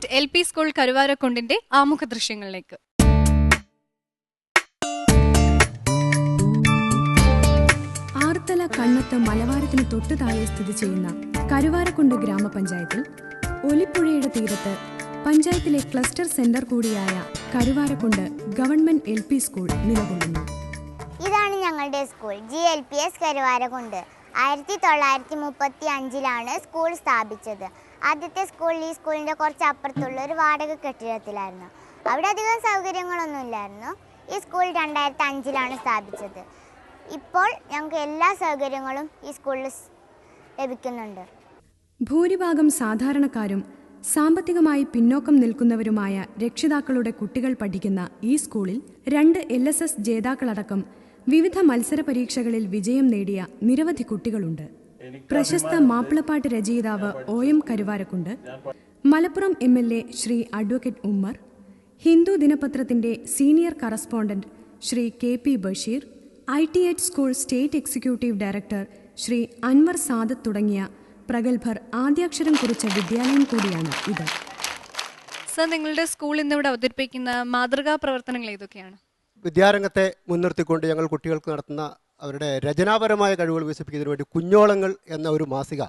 Government LP school കരുവാരക്കുണ്ടിന്റെ ആമുഖ ദൃശ്യങ്ങളിലേക്ക്. ആർത്തല കണ്ണത്ത് മലവാരത്തിന് തൊട്ടു താഴെ സ്ഥിതി ചെയ്യുന്ന കരുവാരക്കുണ്ട് ഗ്രാമപഞ്ചായത്തിൽ ഒലിപ്പുഴയുടെ തീരത്ത് പഞ്ചായത്തിലെ ക്ലസ്റ്റർ സെന്റർ കൂടിയായ കരുവാരക്കുണ്ട് ഗവൺമെന്റ് LP സ്കൂൾ നിലകൊള്ളുന്നു. ഇതാണ് ഞങ്ങളുടെ സ്കൂൾ GLPS കരുവാരക്കുണ്ട്. 1935 സ്കൂൾ സ്ഥാപിച്ചത്. ആദ്യത്തെ സ്കൂൾ ഈ സ്കൂളിൻ്റെ കുറച്ച് അപ്പുറത്തുള്ള ഒരു വാടക കെട്ടിടത്തിലായിരുന്നു. അവിടെ അധികം സൗകര്യങ്ങളൊന്നും ഇല്ലായിരുന്നു. ഈ സ്കൂൾ 2005 സ്ഥാപിച്ചത്. ഇപ്പോൾ ഞങ്ങൾക്ക് എല്ലാ സൗകര്യങ്ങളും ഈ സ്കൂളിൽ ലഭിക്കുന്നുണ്ട്. ഭൂരിഭാഗം സാധാരണക്കാരും സാമ്പത്തികമായി പിന്നോക്കം നിൽക്കുന്നവരുമായ രക്ഷിതാക്കളുടെ കുട്ടികൾ പഠിക്കുന്ന ഈ സ്കൂളിൽ 2 LSS ജേതാക്കളടക്കം വിവിധ മത്സര പരീക്ഷകളിൽ വിജയം നേടിയ നിരവധി കുട്ടികളുണ്ട്. പ്രശസ്ത മാപ്പിളപ്പാട്ട് രചയിതാവ് OM Karuvarakundu, Malappuram MLA Shri advocate Ummer, Hindu ദിനപത്രത്തിന്റെ senior correspondent Shri KP Basheer, ITH school state executive director Shri Anwar Sadath തുടങ്ങിയ പ്രഗത്ഭർ ആദ്യാക്ഷരം കുറിച്ച വിദ്യാലയം കൂടിയാണ് ഇത്. സർ, നിങ്ങളുടെ സ്കൂൾ ഇന്നിവിടെ അവതരിപ്പിക്കുന്ന മാതൃകാ പ്രവർത്തനങ്ങൾ ഏതൊക്കെയാണ്? വിദ്യാരംഗത്തെ മുൻനിർത്തിക്കൊണ്ട് ഞങ്ങൾ കുട്ടികൾക്ക് നടത്തുന്ന അവരുടെ രചനാപരമായ കഴിവുകൾ വികസിപ്പിക്കുന്നതിന് വേണ്ടി കുഞ്ഞോളങ്ങൾ എന്ന ഒരു മാസിക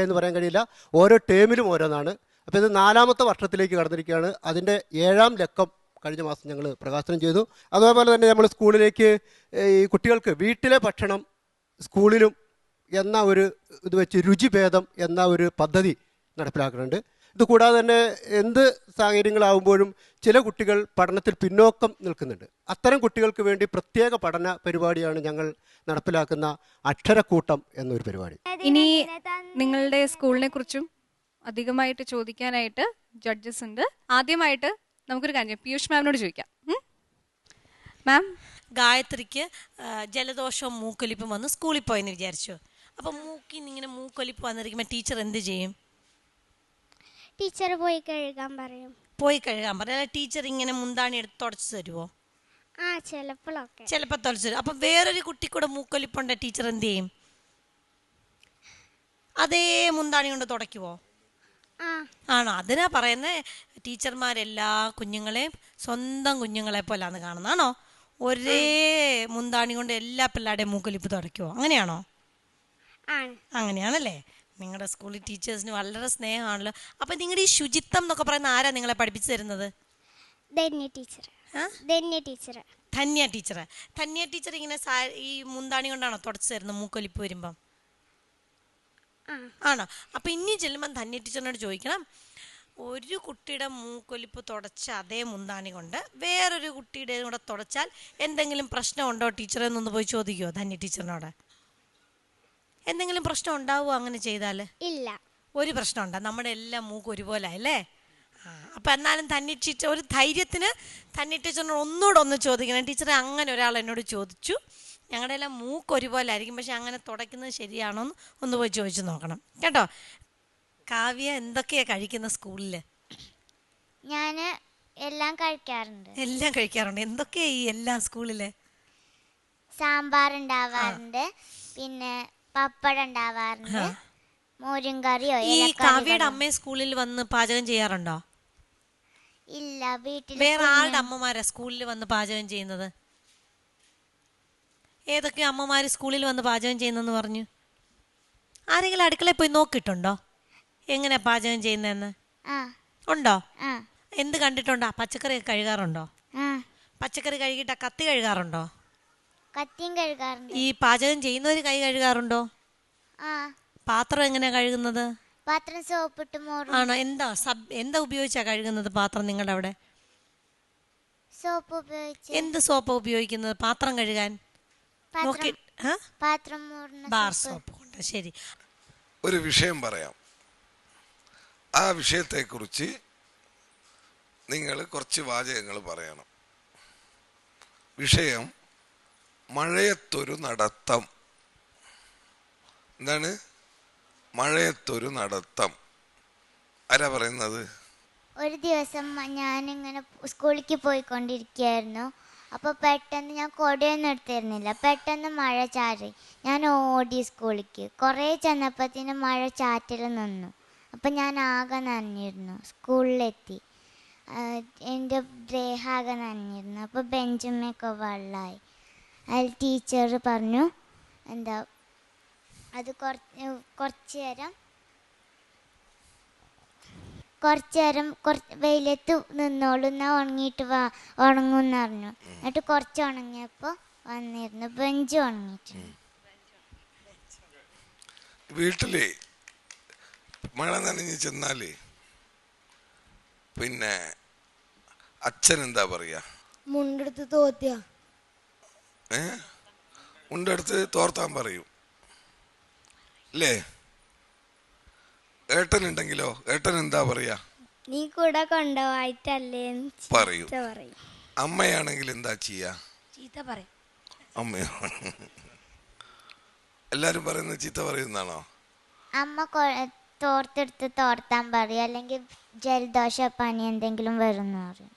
എന്ന് പറയാൻ കഴിയില്ല, ഓരോ ടേമിലും ഓരോന്നാണ്. അപ്പോൾ ഇത് 4ാമത്തെ വർഷത്തിലേക്ക് കടന്നിരിക്കുകയാണ്. അതിൻ്റെ 7ാം ലക്കം കഴിഞ്ഞ മാസം ഞങ്ങൾ പ്രകാശനം ചെയ്തു. അതേപോലെ തന്നെ നമ്മൾ സ്കൂളിലേക്ക് ഈ കുട്ടികൾക്ക് വീട്ടിലെ ഭക്ഷണം സ്കൂളിലും എന്ന ഒരു ഇത് വെച്ച് രുചിഭേദം എന്ന ഒരു പദ്ധതി നടപ്പിലാക്കുന്നുണ്ട്. ഇതുകൂടാതെ തന്നെ എന്ത് സാഹചര്യങ്ങളാകുമ്പോഴും ചില കുട്ടികൾ പഠനത്തിൽ പിന്നോക്കം നിൽക്കുന്നുണ്ട്. അത്തരം കുട്ടികൾക്ക് വേണ്ടി പ്രത്യേക പഠന പരിപാടിയാണ് ഞങ്ങൾ നടപ്പിലാക്കുന്ന അക്ഷരക്കൂട്ടം എന്നൊരു പരിപാടി. ഇനി നിങ്ങളുടെ സ്കൂളിനെ കുറിച്ചും അധികമായിട്ട് ചോദിക്കാനായിട്ട് ജഡ്ജസ് ഉണ്ട്. ആദ്യമായിട്ട് നമുക്കൊരു കാര്യം പീയൂഷ് മാമിനോട് ചോദിക്കാം. മാം, ഗായത്രിക്ക് ജലദോഷവും മൂക്കൊലിപ്പും വന്ന് സ്കൂളിൽ പോയെന്ന് വിചാരിച്ചു. അപ്പം ഇങ്ങനെ മൂക്കൊലിപ്പ് വന്നിരിക്കുമ്പോൾ ടീച്ചർ എന്ത് ചെയ്യും? ടീച്ചർ പോയി കഴുകാൻ പറയും. അല്ല ടീച്ചർ ഇങ്ങനെ മുന്താണി എടുത്ത് തുടച്ചു തരുമോ? ചിലപ്പോൾ തുടച്ചു തരും. അപ്പം വേറൊരു കുട്ടിക്കൂടെ മൂക്കൊലിപ്പുണ്ട്, ടീച്ചർ എന്ത് ചെയ്യും? അതേ മുന്താണി കൊണ്ട് തുടയ്ക്കുമോ? ആണോ? അതിനാ പറയുന്നത് ടീച്ചർമാരെല്ലാ കുഞ്ഞുങ്ങളെയും സ്വന്തം കുഞ്ഞുങ്ങളെ പോലാന്ന് കാണുന്നതാണോ? ഒരേ മുന്താണി കൊണ്ട് എല്ലാ പിള്ളേരുടെയും മൂക്കൊലിപ്പ് തുടയ്ക്കുമോ? അങ്ങനെയാണോ? അങ്ങനെയാണല്ലേ. നിങ്ങളുടെ സ്കൂളിൽ ടീച്ചേഴ്സിന് വളരെ സ്നേഹമാണല്ലോ. അപ്പം നിങ്ങളുടെ ഈ ശുചിത്വം എന്നൊക്കെ പറയുന്ന ആരാ നിങ്ങളെ പഠിപ്പിച്ചു തരുന്നത്? ധന്യ ടീച്ചർ ഇങ്ങനെ ഈ മുന്താണി കൊണ്ടാണോ തുടച്ചു തരുന്നത് മൂക്കൊലിപ്പ് വരുമ്പം? ആണോ? അപ്പം ഇനി ചെല്ലുമ്പം ധന്യ ടീച്ചറിനോട് ചോദിക്കണം, ഒരു കുട്ടിയുടെ മൂക്കൊലിപ്പ് തുടച്ച അതേ മുന്താണി കൊണ്ട് വേറൊരു കുട്ടിയുടെ കൂടെ തുടച്ചാൽ എന്തെങ്കിലും പ്രശ്നമുണ്ടോ ടീച്ചറെ എന്നൊന്ന് പോയി ചോദിക്കുമോ ധന്യ ടീച്ചറിനോട്? എന്തെങ്കിലും പ്രശ്നം ഉണ്ടാവുമോ അങ്ങനെ ചെയ്താൽ? ഇല്ല. ഒരു പ്രശ്നം ഉണ്ടാ? നമ്മുടെ എല്ലാം മൂക്ക് ഒരുപോലെ അല്ലേ? അപ്പം എന്നാലും ധന്യ ടീച്ചർ ഒരു ധൈര്യത്തിന് ധന്യ ടീച്ചറിനോട് ഒന്നുകൂടെ ഒന്ന് ചോദിക്കണം, ടീച്ചറെ അങ്ങനെ ഒരാൾ എന്നോട് ചോദിച്ചു, ഞങ്ങളുടെ എല്ലാം മൂക്ക് ഒരുപോലെ ആയിരിക്കും, പക്ഷെ അങ്ങനെ തുടയ്ക്കുന്നത് ശരിയാണോ എന്ന് ഒന്ന് പോയി ചോദിച്ചു നോക്കണം കേട്ടോ. കാവ്യ എന്തൊക്കെയാണ് കഴിക്കുന്ന സ്കൂളിൽ? ഞാൻ എല്ലാം കഴിക്കാറുണ്ട്. എന്തൊക്കെയാ ഈ എല്ലാം സ്കൂളിൽ? സാമ്പാർ ഉണ്ടാവാറുണ്ട്, പിന്നെ പപ്പടം ഉണ്ടാവാറുണ്ട്, മോരും കറിയോ. ഈ കാവ്യയുടെ അമ്മയെ സ്കൂളിൽ വന്ന് പാചകം ചെയ്യാറുണ്ടോ? ഇല്ല, വീട്ടിൽ. വേറെ ആളുടെ അമ്മമാരാ സ്കൂളിൽ വന്ന് പാചകം ചെയ്യുന്നത്? ഏതൊക്കെയോ അമ്മമാര് സ്കൂളിൽ വന്ന് പാചകം ചെയ്യുന്നെന്ന് പറഞ്ഞു. ആരെങ്കിലും അടുക്കളയിൽ പോയി നോക്കിയിട്ടുണ്ടോ എങ്ങനെയാ പാചകം ചെയ്യുന്നതെന്ന്? ഉണ്ടോ? എന്ത് കണ്ടിട്ടുണ്ടോ? പച്ചക്കറി കഴുകാറുണ്ടോ? പച്ചക്കറി കഴുകിയിട്ട് കത്തി കഴുകാറുണ്ടോ? കത്തിയും കഴുകാറുണ്ട്. ഈ പാചകം ചെയ്യുന്നവര് കൈ കഴുകാറുണ്ടോ? പാത്രം എങ്ങനെയാ കഴുകുന്നത്? പാത്രം സോപ്പിട്ട് ആണോ? എന്താ ഉപയോഗിച്ചാ കഴുകുന്നത് പാത്രം നിങ്ങളുടെ അവിടെ? സോപ്പ് ഉപയോഗിച്ച്. എന്ത് സോപ്പാ ഉപയോഗിക്കുന്നത് പാത്രം കഴുകാൻ? ബാർ സോപ്പ് കൊണ്ട്. ശരി, ഒരു വിഷയം പറയാം. ആ വിഷയത്തെക്കുറിച്ച് നിങ്ങൾ കുറച്ച് വാചകങ്ങൾ പറയണം. വിഷയം മഴയത്തൊരു നടത്തം. എന്താണ് മഴയത്തൊരു നടത്തം? ആരാ പറയുന്നത്? ഒരു ദിവസം ഞാനിങ്ങനെ സ്കൂളിലേക്ക് പോയിക്കൊണ്ടിരിക്കുകയായിരുന്നു. അപ്പോൾ പെട്ടെന്ന് ഞാൻ കൊടയൊന്നും എടുത്തിരുന്നില്ല. പെട്ടെന്ന് മഴ ചാറി. ഞാൻ ഓടി സ്കൂളിലേക്ക്. കുറേ ചെന്നപ്പത്തിന് മഴ ചാറ്റൽ നിന്നു. അപ്പം ഞാൻ ആകെ നനഞ്ഞിരുന്നു. സ്കൂളിലെത്തി, എൻ്റെ ദേഹം ആകെ നനഞ്ഞിരുന്നു. അപ്പോൾ ബെഞ്ചുമ്മയൊക്കെ വെള്ളമായി. അതിൽ ടീച്ചർ പറഞ്ഞു എന്താ അത് കുറച്ച് നേരം വെയിലത്ത് നിന്നോളൂ, എന്നാൽ ഉണങ്ങിയിട്ട് ഉണങ്ങുമെന്ന് പറഞ്ഞു. എന്നിട്ട് കുറച്ച് ഉണങ്ങിയപ്പോൾ വന്നിരുന്നു, ബെഞ്ച് ഉണങ്ങിയിട്ടുണ്ട്. വീട്ടില് മഴ നനഞ്ഞ് ചെന്നാല് പിന്നെ അച്ഛൻ എന്താ പറയാ? മുണ്ടെടുത്ത് തോത്തിയ മുണ്ടെടുത്ത് തോർത്താൻ പറയും അല്ലേ? ഏട്ടനുണ്ടെങ്കിലോ ഏട്ടൻ എന്താ പറയാ? നീ കൂടെ കൊണ്ടുപോയിട്ടല്ലേ പറയും. അമ്മയാണെങ്കിൽ എന്താ ചെയ്യാ? ചീത്ത പറയും. അമ്മയോ? എല്ലാരും പറയുന്നത് ചീത്ത പറയുന്നതാണോ? അമ്മ തോർത്തെടുത്ത് തോർത്താൻ പറയും, അല്ലെങ്കിൽ ജലദോഷ പനി എന്തെങ്കിലും വരുമെന്ന് പറയും.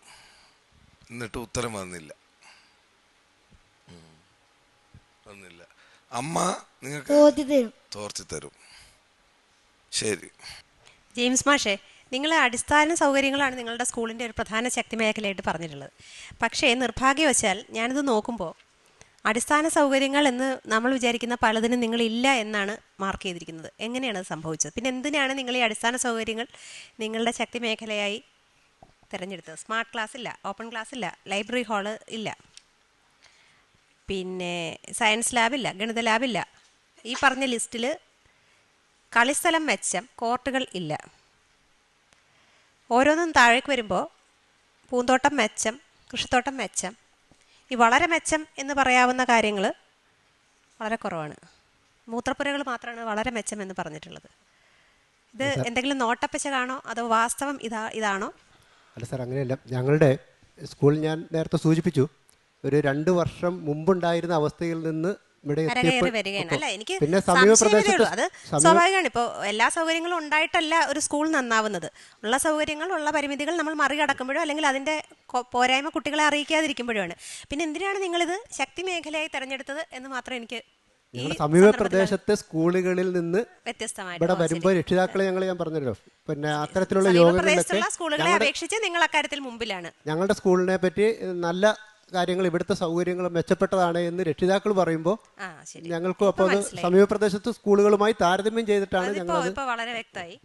എന്നിട്ട് ഉത്തരം വന്നില്ല. അമ്മ നിങ്ങൾക്ക് തോർത്തി തരും. ശരി. ജെയിംസ് മാഷേ, നിങ്ങൾ അടിസ്ഥാന സൗകര്യങ്ങളാണ് നിങ്ങളുടെ സ്കൂളിൻ്റെ ഒരു പ്രധാന ശക്തി മേഖലയായിട്ട് പറഞ്ഞിട്ടുള്ളത്. പക്ഷേ നിർഭാഗ്യവശാൽ ഞാനിത് നോക്കുമ്പോൾ അടിസ്ഥാന സൗകര്യങ്ങൾ എന്ന് നമ്മൾ വിചാരിക്കുന്ന പലതിനും നിങ്ങളില്ല എന്നാണ് മാർക്ക് ചെയ്തിരിക്കുന്നത്. എങ്ങനെയാണ് അത് സംഭവിച്ചത്? പിന്നെ എന്തിനാണ് നിങ്ങൾ ഈ അടിസ്ഥാന സൗകര്യങ്ങൾ നിങ്ങളുടെ ശക്തി മേഖലയായി തിരഞ്ഞെടുത്തത്? സ്മാർട്ട് ക്ലാസ് ഇല്ല, ഓപ്പൺ ക്ലാസ് ഇല്ല, ലൈബ്രറി ഹാള് ഇല്ല, പിന്നെ സയൻസ് ലാബില്ല, ഗണിത ലാബില്ല. ഈ പറഞ്ഞ ലിസ്റ്റിൽ കളിസ്ഥലം മെച്ചം, കോർട്ടുകൾ ഇല്ല. ഓരോന്നും താഴേക്ക് വരുമ്പോൾ പൂന്തോട്ടം മെച്ചം, കൃഷിത്തോട്ടം മെച്ചം, ഈ വളരെ മെച്ചം എന്ന് പറയാവുന്ന കാര്യങ്ങൾ വളരെ കുറവാണ്. മൂത്രപ്പുരകൾ മാത്രമാണ് വളരെ മെച്ചം എന്ന് പറഞ്ഞിട്ടുള്ളത്. ഇത് എന്തെങ്കിലും നോട്ടപ്പച്ച കാണോ അതോ വാസ്തവം ഇതാണോ? അല്ല സാർ, അങ്ങനെയല്ല. ഞങ്ങളുടെ സ്കൂൾ ഞാൻ നേരത്തെ സൂചിപ്പിച്ചു, ഒരു 2 വർഷം മുമ്പുണ്ടായിരുന്ന അവസ്ഥയിൽ നിന്ന് ഇവിടെ പിന്നെ സമീപപ്രദേശത്ത് അത് സ്വാഭാവികമാണ്. ഇപ്പോൾ എല്ലാ സൗകര്യങ്ങളും ഉണ്ടായിട്ടല്ല ഒരു സ്കൂൾ നന്നാവുന്നത്. ഉള്ള സൗകര്യങ്ങൾ, ഉള്ള പരിമിതികൾ നമ്മൾ മറികടക്കുമ്പോഴോ അല്ലെങ്കിൽ അതിന്റെ പോരായ്മ കുട്ടികളെ അറിയിക്കാതിരിക്കുമ്പോഴാണ്. പിന്നെ എന്തിനാണ് നിങ്ങളിത് ശക്തി മേഖലയായി തെരഞ്ഞെടുത്തത് എന്ന് മാത്രം എനിക്ക് സമീപ പ്രദേശത്തെ സ്കൂളുകളിൽ നിന്ന് വ്യത്യസ്തമായിട്ട് ഇവിടെ വരുമ്പോൾ രക്ഷിതാക്കളെ ഞാൻ പറഞ്ഞല്ലോ, പിന്നെ അത്തരത്തിലുള്ള യോഗങ്ങളിലൊക്കെ സ്കൂളുകളെ അപേക്ഷിച്ച് നിങ്ങൾ അക്കാര്യത്തിൽ മുമ്പിലാണ്. ഞങ്ങളുടെ സ്കൂളിനെ പറ്റി നല്ല കാര്യങ്ങൾ, ഇവിടുത്തെ സൗകര്യങ്ങൾ മെച്ചപ്പെട്ടതാണ് എന്ന് രക്ഷിതാക്കൾ പറയുമ്പോൾ ഞങ്ങൾക്കും അപ്പോൾ അത് സമീപ പ്രദേശത്ത് സ്കൂളുകളുമായി താരതമ്യം ചെയ്തിട്ടാണ് ഞങ്ങൾ വളരെ വ്യക്തമായി.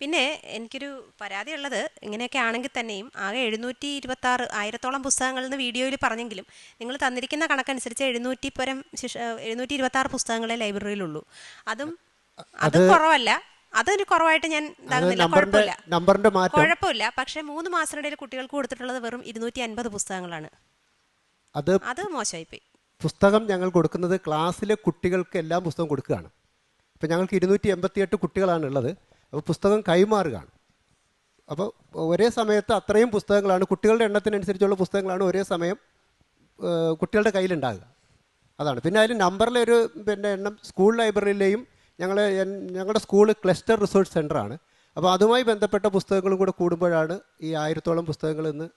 പിന്നെ എനിക്കൊരു പരാതി ഉള്ളത്, ഇങ്ങനെയൊക്കെ ആണെങ്കിൽ തന്നെയും ആകെ 726,000 പുസ്തകങ്ങൾ എന്ന് വീഡിയോയിൽ പറഞ്ഞെങ്കിലും നിങ്ങൾ തന്നിരിക്കുന്ന കണക്കനുസരിച്ച് 726 പുസ്തകങ്ങളെ ലൈബ്രറിയിലുള്ളൂ. അതും കുറവല്ല, അതൊരു കുറവായിട്ട് ഞാൻ കുഴപ്പമില്ല. പക്ഷെ 3 മാസത്തിനിടയിൽ കുട്ടികൾക്ക് കൊടുത്തിട്ടുള്ളത് വെറും 250 പുസ്തകങ്ങളാണ്. അത് മോശമായിപ്പോയി. പുസ്തകം ഞങ്ങൾ കൊടുക്കുന്നത് ക്ലാസ്സിലെ കുട്ടികൾക്ക് എല്ലാം പുസ്തകം കൊടുക്കുകയാണ്. ഇപ്പം ഞങ്ങൾക്ക് 288 കുട്ടികളാണ് ഉള്ളത്. അപ്പോൾ പുസ്തകം കൈമാറുകയാണ്. അപ്പോൾ ഒരേ സമയത്ത് അത്രയും പുസ്തകങ്ങളാണ്, കുട്ടികളുടെ എണ്ണത്തിനനുസരിച്ചുള്ള പുസ്തകങ്ങളാണ് ഒരേ സമയം കുട്ടികളുടെ കയ്യിലുണ്ടാകുക. അതാണ്. പിന്നെ അതിൽ നമ്പറിലെ ഒരു എണ്ണം സ്കൂൾ ലൈബ്രറിയിലെയും ഞങ്ങളുടെ സ്കൂൾ ക്ലസ്റ്റർ റിസോർച്ച് സെൻ്ററാണ്. അപ്പോൾ അതുമായി ബന്ധപ്പെട്ട പുസ്തകങ്ങളും കൂടെ കൂടുമ്പോഴാണ് ഈ 1000-ഓളം പുസ്തകങ്ങൾ എന്ന്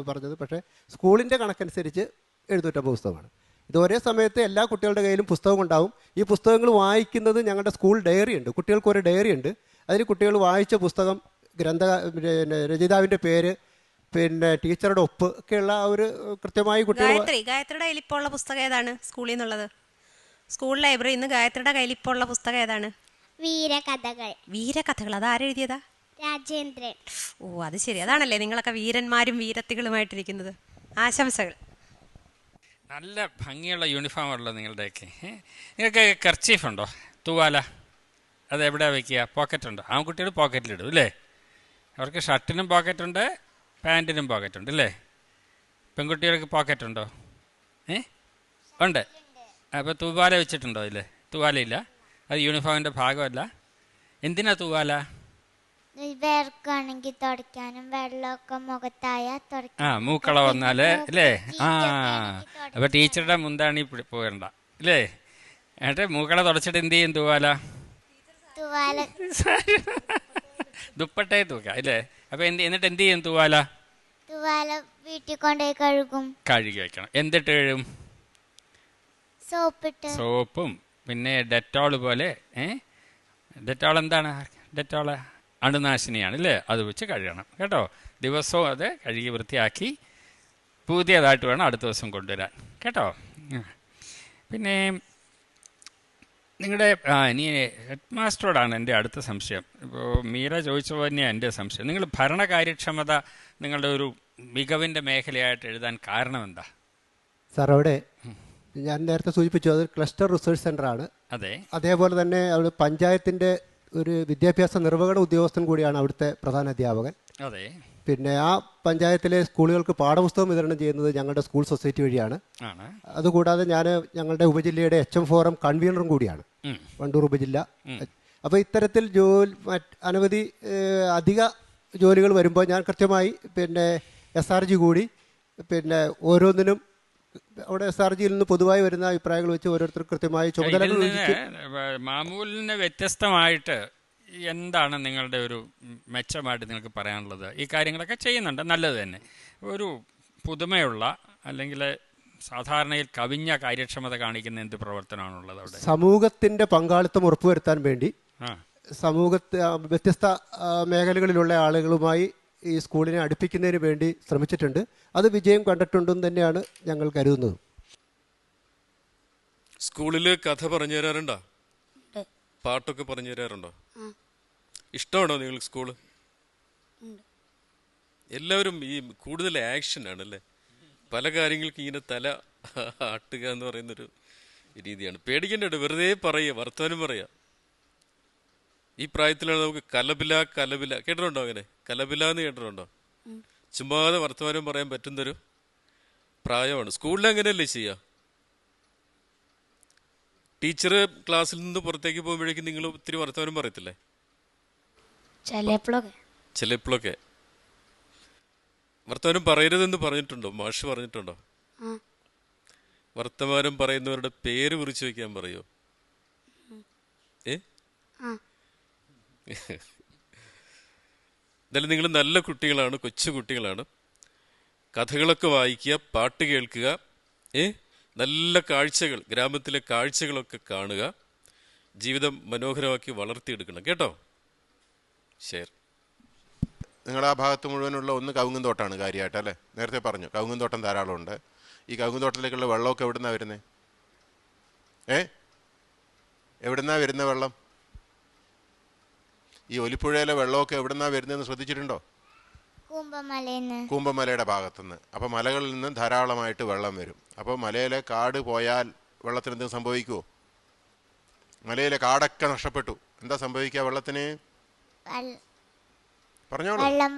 പറഞ്ഞത്. പക്ഷേ സ്കൂളിൻ്റെ കണക്കനുസരിച്ച് 750 പുസ്തകമാണ്. ഇത് ഒരേ സമയത്ത് എല്ലാ കുട്ടികളുടെ കയ്യിലും പുസ്തകം ഉണ്ടാവും. ഈ പുസ്തകങ്ങൾ വായിക്കുന്നത് ഞങ്ങളുടെ സ്കൂൾ ഡയറി ഉണ്ട്, കുട്ടികൾക്ക് ഒരു ഡയറി ഉണ്ട്. അതിൽ കുട്ടികൾ വായിച്ച പുസ്തകം, രചയിതാവിൻ്റെ പേര്, പിന്നെ ടീച്ചറുടെ ഒപ്പ് ഒക്കെയുള്ള ഒരു കൃത്യമായി ഗായത്രിയുടെ കയ്യിൽ ഇപ്പോൾ ഉള്ള പുസ്തകം ഏതാണ് സ്കൂളിൽ നിന്നുള്ളത്? സ്കൂൾ ലൈബ്രറിയിൽ നിന്ന് ഗായത്രിയുടെ കയ്യിൽ ഇപ്പോൾ ഉള്ള പുസ്തകം ഏതാണ്? വീരകഥകൾ. അത് ആരെഴുതിയതാ? രാജേന്ദ്രൻ. ഓ, അത് ശരി. അതാണല്ലേ നിങ്ങളൊക്കെ വീരന്മാരും വീരത്തികളുമായിട്ടിരിക്കുന്നത്. ആശംസകൾ. നല്ല ഭംഗിയുള്ള യൂണിഫോം ഉള്ളൂ നിങ്ങളുടെയൊക്കെ. നിങ്ങൾക്ക് കർച്ചീഫ് ഉണ്ടോ? തൂവാല അത് എവിടെ വയ്ക്കുക? പോക്കറ്റുണ്ടോ? ആൺകുട്ടികൾ പോക്കറ്റിലിടും അല്ലേ? അവർക്ക് ഷർട്ടിനും പോക്കറ്റുണ്ട്, പാൻറ്റിനും പോക്കറ്റുണ്ട് അല്ലേ? പെൺകുട്ടികൾക്ക് പോക്കറ്റുണ്ടോ? ഉണ്ട്. അപ്പോൾ തൂവാല വെച്ചിട്ടുണ്ടോ? ഇല്ലേ, തൂവാലയില്ല. അത് യൂണിഫോമിൻ്റെ ഭാഗമല്ല. എന്തിനാ തൂവാല? തുടയ്ക്കാനും വെള്ളമൊക്കെ മുഖത്തായ മൂക്കള വന്നാല് അല്ലേ? അപ്പൊ ടീച്ചറുടെ മുന്താണി പോകണ്ട അല്ലേ? എന്നിട്ട് മൂക്കള തുടച്ചിട്ട് എന്ത് ചെയ്യും? തൂവാല ദുപ്പട്ടേ തൂക്കാം അല്ലേ? അപ്പൊ എന്നിട്ട് എന്ത് ചെയ്യും? തൂവാല വീട്ടിൽ കൊണ്ടുപോയി കഴുകി വെക്കണം. എന്തിട്ട് കഴുകും? സോപ്പും പിന്നെ ഡെറ്റോൾ പോലെ. ഡെറ്റോൾ എന്താണ്? ഡെറ്റോള് അണുനാശിനിയാണ് അല്ലേ, അത് വെച്ച് കഴുകണം കേട്ടോ. ദിവസവും അത് കഴുകി വൃത്തിയാക്കി പുതിയതായിട്ട് വേണം അടുത്ത ദിവസം കൊണ്ടുവരാൻ കേട്ടോ. പിന്നെ നിങ്ങളുടെ ഇനി ഹെഡ് മാസ്റ്ററോടാണ് എൻ്റെ അടുത്ത സംശയം. ഇപ്പോൾ മീര ചോദിച്ച പോലെ തന്നെയാണ് എൻ്റെ സംശയം. നിങ്ങൾ ഭരണകാര്യക്ഷമത നിങ്ങളുടെ ഒരു മികവിൻ്റെ മേഖലയായിട്ട് എഴുതാൻ കാരണം എന്താ? സാർ, അവിടെ ഞാൻ നേരത്തെ സൂചിപ്പിച്ചു, അത് ക്ലസ്റ്റർ റിസർച്ച് സെൻ്ററാണ്. അതെ. അതേപോലെ തന്നെ അവിടെ പഞ്ചായത്തിൻ്റെ ഒരു വിദ്യാഭ്യാസ നിർവഹണ ഉദ്യോഗസ്ഥൻ കൂടിയാണ് അവിടുത്തെ പ്രധാന അധ്യാപകൻ. അതെ. പിന്നെ ആ പഞ്ചായത്തിലെ സ്കൂളുകൾക്ക് പാഠപുസ്തകം വിതരണം ചെയ്യുന്നത് ഞങ്ങളുടെ സ്കൂൾ സൊസൈറ്റി വഴിയാണ്. അതുകൂടാതെ ഞാൻ ഞങ്ങളുടെ ഉപജില്ലയുടെ HM ഫോറം കൺവീനറും കൂടിയാണ്, വണ്ടൂർ ഉപജില്ല. അപ്പോൾ ഇത്തരത്തിൽ അനവധി അധിക ജോലികൾ വരുമ്പോൾ ഞാൻ കൃത്യമായി പിന്നെ SRG കൂടി പിന്നെ ഓരോന്നിനും അവിടെ SRGയിൽ നിന്ന് പൊതുവായി വരുന്ന അഭിപ്രായങ്ങൾ വെച്ച് ഓരോരുത്തർ കൃത്യമായി ചുമതലകൾ മാമൂലിന് വ്യത്യസ്തമായിട്ട് എന്താണ് നിങ്ങളുടെ ഒരു മെച്ചമായിട്ട് നിങ്ങൾക്ക് പറയാനുള്ളത്? ഈ കാര്യങ്ങളൊക്കെ ചെയ്യുന്നുണ്ട്, നല്ലത് തന്നെ. ഒരു പുതുമയുള്ള അല്ലെങ്കിൽ സാധാരണയിൽ കവിഞ്ഞ കാര്യക്ഷമത കാണിക്കുന്ന എന്ത് പ്രവർത്തനമാണുള്ളത് അവിടെ? സമൂഹത്തിൻ്റെ പങ്കാളിത്തം ഉറപ്പുവരുത്താൻ വേണ്ടി വ്യത്യസ്ത മേഖലകളിലുള്ള ആളുകളുമായി ഈ സ്കൂളിനെ അടുപ്പിക്കുന്നതിന് വേണ്ടി ശ്രമിച്ചിട്ടുണ്ട്. അത് വിജയം കണ്ടിട്ടുണ്ടെന്ന് തന്നെയാണ് ഞങ്ങൾ കരുതുന്നത്. സ്കൂളിൽ കഥ പറഞ്ഞു തരാറുണ്ടോ? പാട്ടൊക്കെ പറഞ്ഞു തരാറുണ്ടോ? ഇഷ്ടമാണോ നിങ്ങൾക്ക് സ്കൂള്? എല്ലാവരും ഈ കൂടുതൽ ആക്ഷൻ ആണല്ലേ, പല കാര്യങ്ങൾക്ക് ഇങ്ങനെ തല ആട്ടുക എന്ന് പറയുന്നൊരു രീതിയാണ്. പേടിക്കേണ്ടത്, വെറുതെ പറയുക, വർത്തമാനം പറയുക. ഈ പ്രായത്തിലാണ് നമുക്ക് കലബില കേട്ടിട്ടുണ്ടോ? അങ്ങനെ കലബില എന്ന് കേട്ടിട്ടുണ്ടോ? ചുമ്മാതെ വർത്തമാനം പറയാൻ പറ്റുന്നൊരു പ്രായമാണ്. സ്കൂളിൽ അങ്ങനെയല്ലേ ചെയ്യുക? ടീച്ചർ ക്ലാസ്സിൽ നിന്ന് പുറത്തേക്ക് പോകുമ്പോഴേക്കും നിങ്ങൾ ഒത്തിരി വർത്തമാനം പറയത്തില്ലേ? ചിലപ്പോഴൊക്കെ. വർത്തമാനം പറയരുതെന്ന് പറഞ്ഞിട്ടുണ്ടോ? മാഷ് പറഞ്ഞിട്ടുണ്ടോ? വർത്തമാനം പറയുന്നവരുടെ പേര് കുറിച്ച് വയ്ക്കാൻ പറയോ? എന്തായാലും നിങ്ങൾ നല്ല കുട്ടികളാണ്, കൊച്ചു കുട്ടികളാണ്. കഥകളൊക്കെ വായിക്കുക, പാട്ട് കേൾക്കുക, നല്ല കാഴ്ചകൾ, ഗ്രാമത്തിലെ കാഴ്ചകളൊക്കെ കാണുക, ജീവിതം മനോഹരമാക്കി വളർത്തിയെടുക്കണം കേട്ടോ. ശരി. നിങ്ങളുടെ ആ ഭാഗത്ത് മുഴുവനുള്ള ഒന്ന് കവുങ്ങും തോട്ടമാണ് കാര്യമായിട്ട് അല്ലേ? നേരത്തെ പറഞ്ഞു കവുങ്ങും തോട്ടം ധാരാളമുണ്ട്. ഈ കവുങ്ങും തോട്ടത്തിലേക്കുള്ള വെള്ളമൊക്കെ എവിടുന്നാണ് വരുന്നത്? എവിടുന്നാണ് വരുന്ന വെള്ളം? ഈ ഒലിപ്പുഴയിലെ വെള്ളമൊക്കെ എവിടുന്നാണ് വരുന്നതെന്ന് ശ്രദ്ധിച്ചിട്ടുണ്ടോ? കൂമ്പമലയുടെ ഭാഗത്തുനിന്ന്. അപ്പോൾ മലകളിൽ നിന്ന് ധാരാളമായിട്ട് വെള്ളം വരും. അപ്പോൾ മലയിലെ കാട് പോയാൽ വെള്ളത്തിന് എന്തെങ്കിലും സംഭവിക്കുമോ? മലയിലെ കാടൊക്കെ നഷ്ടപ്പെട്ടു, എന്താ സംഭവിക്കുക വെള്ളത്തിന്? പറഞ്ഞോളൂ. വെള്ളം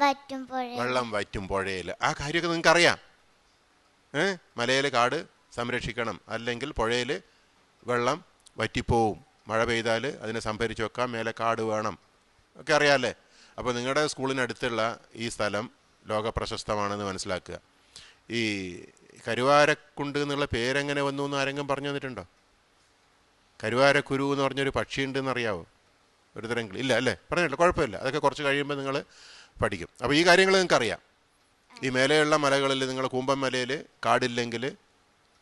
വറ്റും പുഴയിൽ. ആ കാര്യമൊക്കെ നിങ്ങൾക്ക് അറിയാം. മലയിലെ കാട് സംരക്ഷിക്കണം, അല്ലെങ്കിൽ പുഴയിൽ വെള്ളം വറ്റിപ്പോവും. മഴ പെയ്താൽ അതിനെ സംഭരിച്ച് വെക്കാം, മേലെ കാട് വേണം, ഒക്കെ അറിയാമല്ലേ? അപ്പോൾ നിങ്ങളുടെ സ്കൂളിനടുത്തുള്ള ഈ സ്ഥലം ലോക പ്രശസ്തമാണെന്ന് മനസ്സിലാക്കുക. ഈ കരുവാരക്കുണ്ട് എന്നുള്ള പേരെങ്ങനെ വന്നു എന്ന് ആരെങ്കിലും പറഞ്ഞു തന്നിട്ടുണ്ടോ? കരുവാരക്കുരു എന്ന് പറഞ്ഞൊരു പക്ഷിയുണ്ടെന്ന് അറിയാവോ? ഒരു തരം ഇല്ല അല്ലേ? പറഞ്ഞില്ല, കുഴപ്പമില്ല, അതൊക്കെ കുറച്ച് കഴിയുമ്പോൾ നിങ്ങൾ പഠിക്കും. അപ്പോൾ ഈ കാര്യങ്ങൾ നിങ്ങൾക്കറിയാം. ഈ മേലെയുള്ള മലകളിൽ, നിങ്ങൾ കൂമ്പൻ മലയിൽ കാടില്ലെങ്കിൽ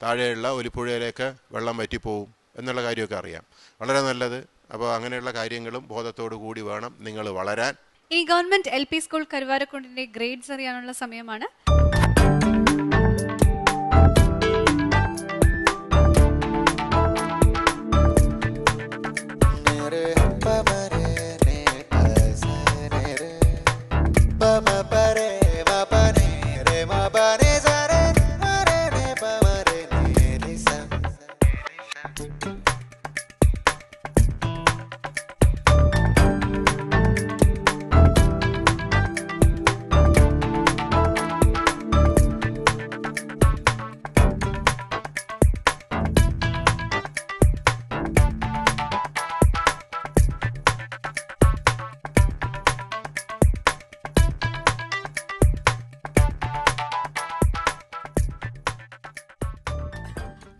താഴെയുള്ള ഒലിപ്പുഴയിലേക്ക് വെള്ളം വറ്റിപ്പോവും എന്നുള്ള കാര്യമൊക്കെ അറിയാം. വളരെ നല്ലത്. അപ്പോൾ അങ്ങനെയുള്ള കാര്യങ്ങളും ബോധത്തോടു കൂടി വേണം നിങ്ങൾ വളരാൻ. ഈ ഗവൺമെന്റ് LP സ്കൂൾ കരുവാരക്കുണ്ടിന്റെ ഗ്രേഡ്സ് അറിയാനുള്ള സമയമാണ്.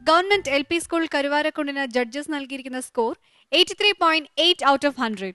ഗവൺമെന്റ് LP സ്കൂൾ കരുവാരക്കുണ്ടിന് ജഡ്ജസ് നൽകിയിരിക്കുന്ന സ്കോർ 83.8 ഔട്ട് ഓഫ് 100.